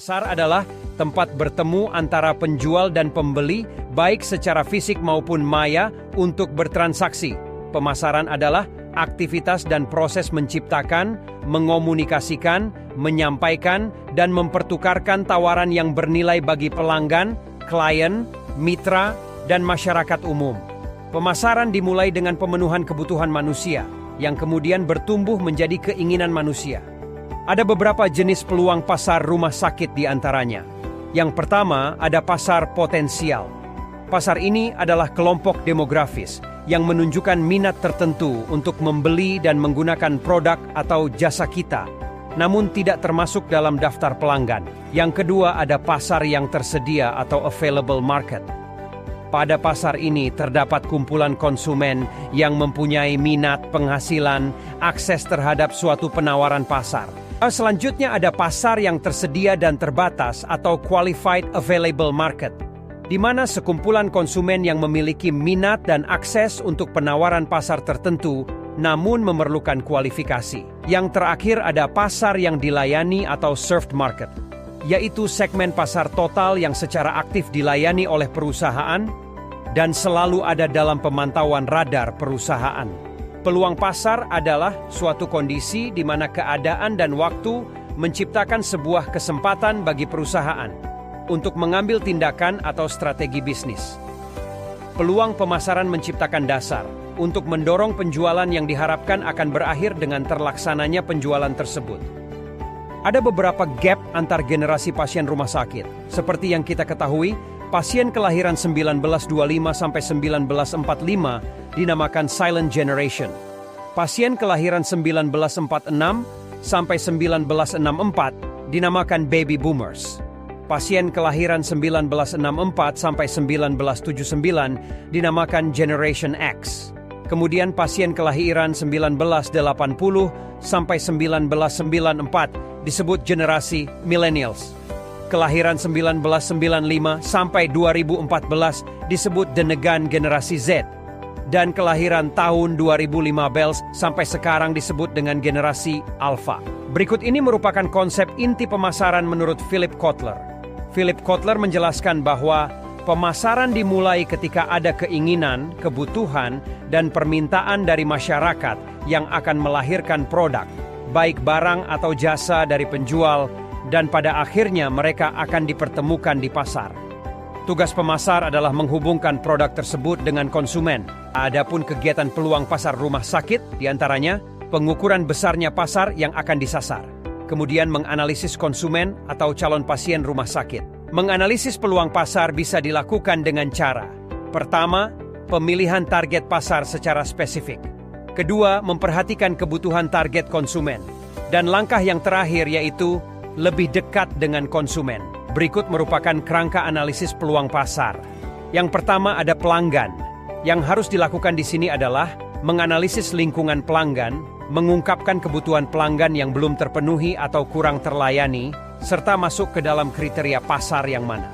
Pasar adalah tempat bertemu antara penjual dan pembeli, baik secara fisik maupun maya, untuk bertransaksi. Pemasaran adalah aktivitas dan proses menciptakan, mengomunikasikan, menyampaikan, dan mempertukarkan tawaran yang bernilai bagi pelanggan, klien, mitra, dan masyarakat umum. Pemasaran dimulai dengan pemenuhan kebutuhan manusia, yang kemudian bertumbuh menjadi keinginan manusia. Ada beberapa jenis peluang pasar rumah sakit di antaranya. Yang pertama, ada pasar potensial. Pasar ini adalah kelompok demografis yang menunjukkan minat tertentu untuk membeli dan menggunakan produk atau jasa kita, namun tidak termasuk dalam daftar pelanggan. Yang kedua, ada pasar yang tersedia atau available market. Pada pasar ini terdapat kumpulan konsumen yang mempunyai minat, penghasilan, akses terhadap suatu penawaran pasar. Selanjutnya ada pasar yang tersedia dan terbatas atau qualified available market, di mana sekumpulan konsumen yang memiliki minat dan akses untuk penawaran pasar tertentu, namun memerlukan kualifikasi. Yang terakhir ada pasar yang dilayani atau served market, yaitu segmen pasar total yang secara aktif dilayani oleh perusahaan dan selalu ada dalam pemantauan radar perusahaan. Peluang pasar adalah suatu kondisi di mana keadaan dan waktu menciptakan sebuah kesempatan bagi perusahaan untuk mengambil tindakan atau strategi bisnis. Peluang pemasaran menciptakan dasar untuk mendorong penjualan yang diharapkan akan berakhir dengan terlaksananya penjualan tersebut. Ada beberapa gap antar generasi pasien rumah sakit. Seperti yang kita ketahui, pasien kelahiran 1925 sampai 1945 dinamakan silent generation. Pasien kelahiran 1946 sampai 1964 dinamakan baby boomers. Pasien kelahiran 1964 sampai 1979 dinamakan Generation X. Kemudian pasien kelahiran 1980 sampai 1994 disebut generasi millennials. Kelahiran 1995 sampai 2014 disebut denegan generasi Z. Dan kelahiran tahun 2015 sampai sekarang disebut dengan generasi Alpha. Berikut ini merupakan konsep inti pemasaran menurut Philip Kotler. Philip Kotler menjelaskan bahwa pemasaran dimulai ketika ada keinginan, kebutuhan, dan permintaan dari masyarakat yang akan melahirkan produk, baik barang atau jasa dari penjual, dan pada akhirnya mereka akan dipertemukan di pasar. Tugas pemasar adalah menghubungkan produk tersebut dengan konsumen. Adapun kegiatan peluang pasar rumah sakit, diantaranya pengukuran besarnya pasar yang akan disasar. Kemudian menganalisis konsumen atau calon pasien rumah sakit. Menganalisis peluang pasar bisa dilakukan dengan cara: pertama, pemilihan target pasar secara spesifik. Kedua, memperhatikan kebutuhan target konsumen. Dan langkah yang terakhir yaitu lebih dekat dengan konsumen. Berikut merupakan kerangka analisis peluang pasar. Yang pertama ada pelanggan. Yang harus dilakukan di sini adalah menganalisis lingkungan pelanggan, mengungkapkan kebutuhan pelanggan yang belum terpenuhi atau kurang terlayani, serta masuk ke dalam kriteria pasar yang mana.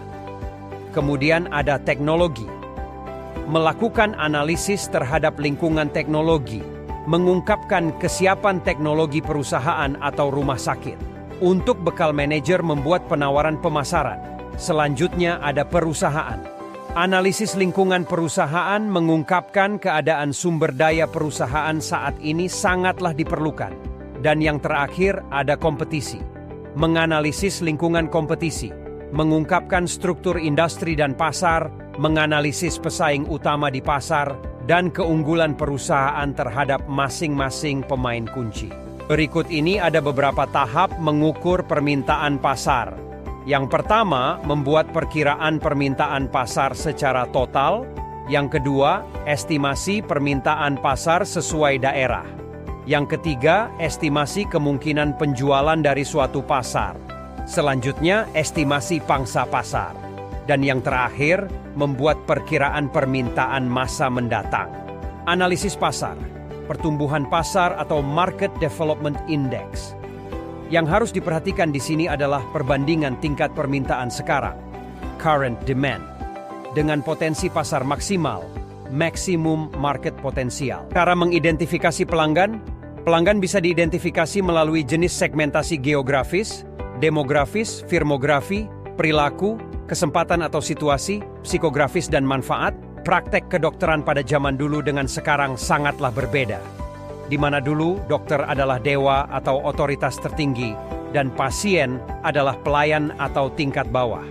Kemudian ada teknologi. Melakukan analisis terhadap lingkungan teknologi, mengungkapkan kesiapan teknologi perusahaan atau rumah sakit. Untuk bekal manajer membuat penawaran pemasaran. Selanjutnya ada perusahaan. Analisis lingkungan perusahaan mengungkapkan keadaan sumber daya perusahaan saat ini sangatlah diperlukan. Dan yang terakhir ada kompetisi. Menganalisis lingkungan kompetisi, mengungkapkan struktur industri dan pasar, menganalisis pesaing utama di pasar, dan keunggulan perusahaan terhadap masing-masing pemain kunci. Berikut ini ada beberapa tahap mengukur permintaan pasar. Yang pertama, membuat perkiraan permintaan pasar secara total. Yang kedua, estimasi permintaan pasar sesuai daerah. Yang ketiga, estimasi kemungkinan penjualan dari suatu pasar. Selanjutnya, estimasi pangsa pasar. Dan yang terakhir, membuat perkiraan permintaan masa mendatang. Analisis pasar. Pertumbuhan pasar atau Market Development Index. Yang harus diperhatikan di sini adalah perbandingan tingkat permintaan sekarang, current demand, dengan potensi pasar maksimal, maximum market potensial. Cara mengidentifikasi pelanggan bisa diidentifikasi melalui jenis segmentasi geografis, demografis, firmografi, perilaku, kesempatan atau situasi, psikografis dan manfaat. Praktek kedokteran pada zaman dulu dengan sekarang sangatlah berbeda. Di mana dulu dokter adalah dewa atau otoritas tertinggi dan pasien adalah pelayan atau tingkat bawah.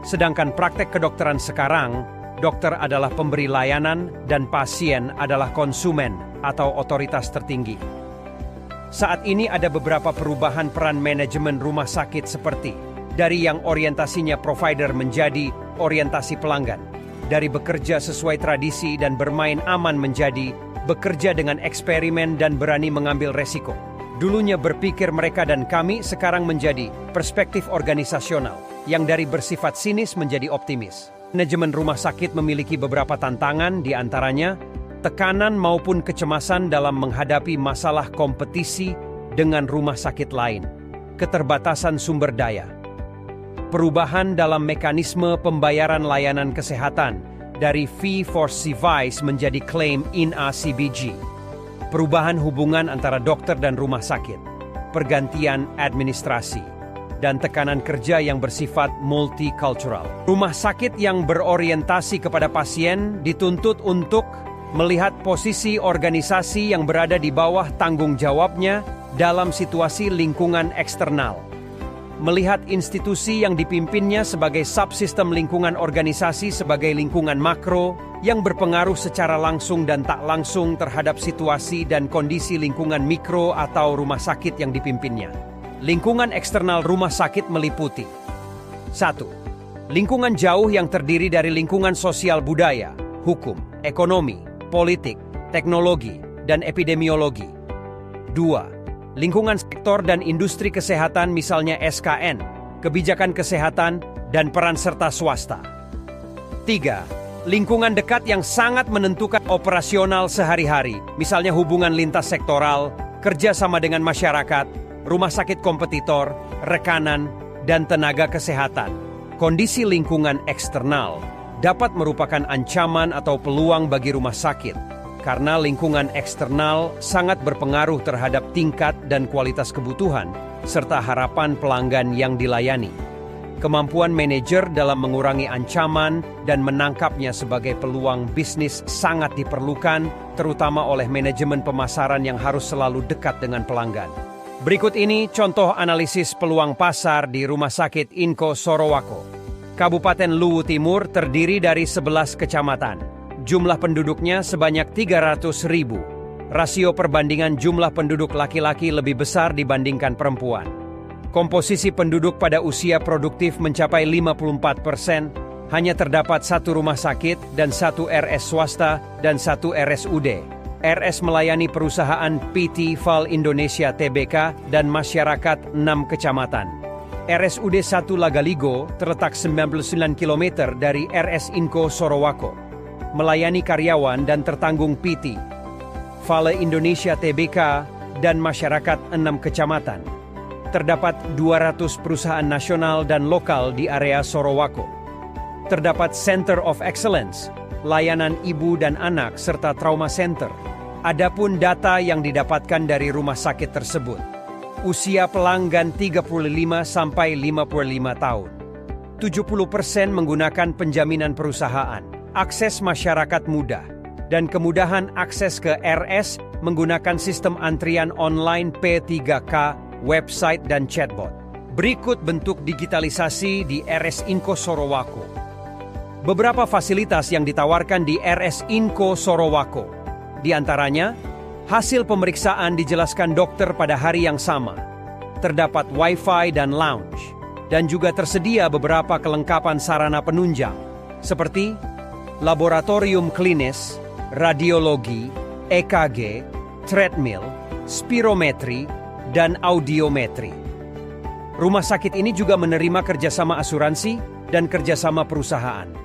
Sedangkan praktek kedokteran sekarang, dokter adalah pemberi layanan dan pasien adalah konsumen atau otoritas tertinggi. Saat ini ada beberapa perubahan peran manajemen rumah sakit seperti dari yang orientasinya provider menjadi orientasi pelanggan, dari bekerja sesuai tradisi dan bermain aman menjadi bekerja dengan eksperimen dan berani mengambil resiko. Dulunya berpikir mereka dan kami, sekarang menjadi perspektif organisasional yang dari bersifat sinis menjadi optimis. Manajemen rumah sakit memiliki beberapa tantangan, di antaranya tekanan maupun kecemasan dalam menghadapi masalah kompetisi dengan rumah sakit lain, keterbatasan sumber daya, perubahan dalam mekanisme pembayaran layanan kesehatan dari fee for service menjadi claim in a CBG, perubahan hubungan antara dokter dan rumah sakit, pergantian administrasi, dan tekanan kerja yang bersifat multicultural. Rumah sakit yang berorientasi kepada pasien dituntut untuk melihat posisi organisasi yang berada di bawah tanggung jawabnya dalam situasi lingkungan eksternal, melihat institusi yang dipimpinnya sebagai subsistem lingkungan organisasi sebagai lingkungan makro yang berpengaruh secara langsung dan tak langsung terhadap situasi dan kondisi lingkungan mikro atau rumah sakit yang dipimpinnya. Lingkungan eksternal rumah sakit meliputi 1. Lingkungan jauh yang terdiri dari lingkungan sosial budaya, hukum, ekonomi, politik, teknologi, dan epidemiologi. 2. Lingkungan sektor dan industri kesehatan misalnya SKN, kebijakan kesehatan, dan peran serta swasta. 3. Lingkungan dekat yang sangat menentukan operasional sehari-hari, misalnya hubungan lintas sektoral, kerjasama dengan masyarakat, rumah sakit kompetitor, rekanan, dan tenaga kesehatan. Kondisi lingkungan eksternal dapat merupakan ancaman atau peluang bagi rumah sakit, karena lingkungan eksternal sangat berpengaruh terhadap tingkat dan kualitas kebutuhan, serta harapan pelanggan yang dilayani. Kemampuan manajer dalam mengurangi ancaman dan menangkapnya sebagai peluang bisnis sangat diperlukan, terutama oleh manajemen pemasaran yang harus selalu dekat dengan pelanggan. Berikut ini contoh analisis peluang pasar di Rumah Sakit Inko Sorowako. Kabupaten Luwu Timur terdiri dari 11 kecamatan. Jumlah penduduknya sebanyak 300.000. Rasio perbandingan jumlah penduduk laki-laki lebih besar dibandingkan perempuan. Komposisi penduduk pada usia produktif mencapai 54%. Hanya terdapat 1 rumah sakit dan 1 RS swasta dan 1 RSUD. RS melayani perusahaan PT FAL Indonesia Tbk dan masyarakat 6 kecamatan. RSUD 1 Lagaligo terletak 99 km dari RS Inko Sorowako. Melayani karyawan dan tertanggung PT FAL Indonesia Tbk dan masyarakat 6 kecamatan. Terdapat 200 perusahaan nasional dan lokal di area Sorowako. Terdapat Center of Excellence, layanan ibu dan anak serta trauma center. Adapun data yang didapatkan dari rumah sakit tersebut. Usia pelanggan 35 sampai 55 tahun. 70% menggunakan penjaminan perusahaan, akses masyarakat mudah, dan kemudahan akses ke RS menggunakan sistem antrian online P3K, website dan chatbot. Berikut bentuk digitalisasi di RS Inko Sorowako. Beberapa fasilitas yang ditawarkan di RS Inko Sorowako. Di antaranya, hasil pemeriksaan dijelaskan dokter pada hari yang sama. Terdapat Wi-Fi dan lounge, dan juga tersedia beberapa kelengkapan sarana penunjang, seperti laboratorium klinis, radiologi, EKG, treadmill, spirometri, dan audiometri. Rumah sakit ini juga menerima kerjasama asuransi dan kerjasama perusahaan.